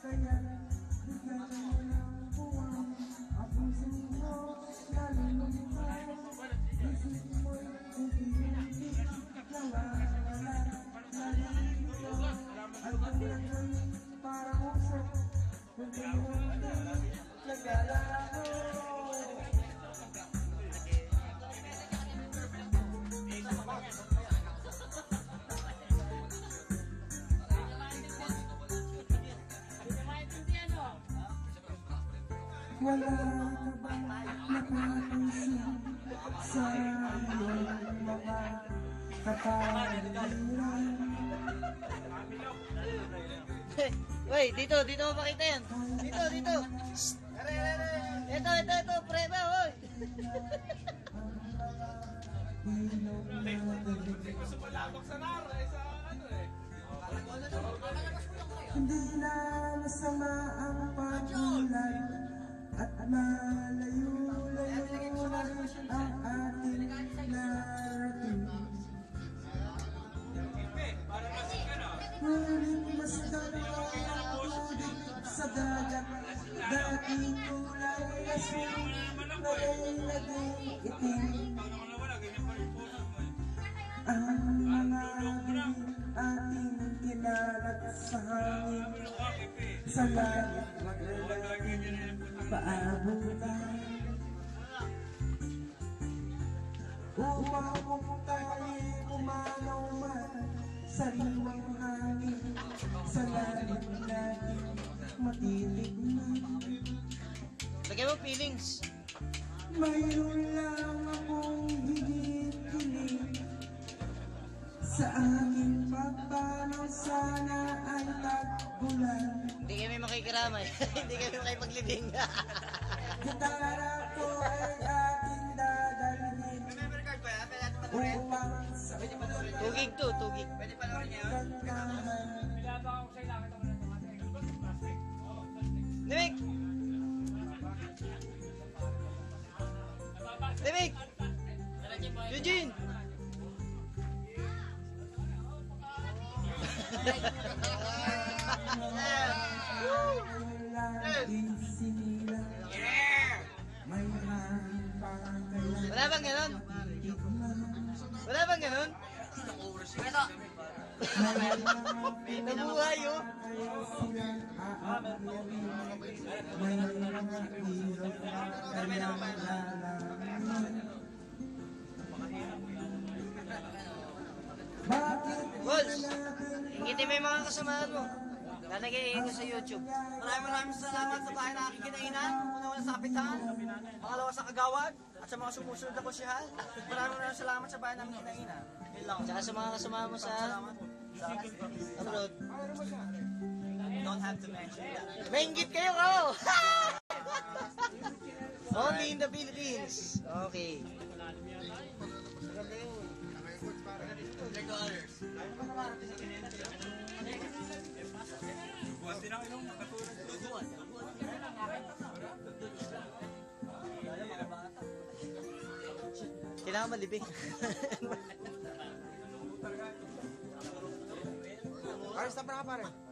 Kaya bigyan mo ng buwan at puso mo nalulungkot. Isip mo'y unti-unti nawawala na rito. At kung nagawin parang uso, unti-unti naglalaho. Wala ka bang napapansin sa iyong mga kapaliran? Uy, dito mo makita yan. Dito. Ito, preba, hoy. Hindi na masama ang pagulay at malayo-layo ang ating narating. Ngunit mas dalawa ang tubig sa dagat, dating kulay asin, ngayon naging itim. Ang mga bibig ating kinalat sa hangin, sa langit maglalangin paabutan. Upang kung tayo'y umanaw man, sariwang hangin, sa langit natin matitignan. Lagyan mo feelings. Mayroon lang akong hinihiling sa aking pagpanaw, sana ay tagbulan. Hindi kami makikiramay. Hindi kami makipaglibing. Gitara ko ay aking dadalhin upang sa Tugig to, tugig. kantahan. Dimik! Eugene! Wala bang ganun? Wala bang ganun? Nabuhay yun. Bols, ingitin mo yung mga kasamahan mo. Lalagay ko sa YouTube. Maraming salamat sa bahay na aking kinainan. Una-una sa kapitan, pangalawa sa kagawad, at sa mga sumusunod na konsyahal. Maraming salamat sa bahay namin kinainan. Yun lang. Tsaka sa mga kasama mo sa abroad. Don't have to mention that. Maingit kayo ko! Only in the Philippines. Okay. Kailangan malibig. Pare, stop na ka pare.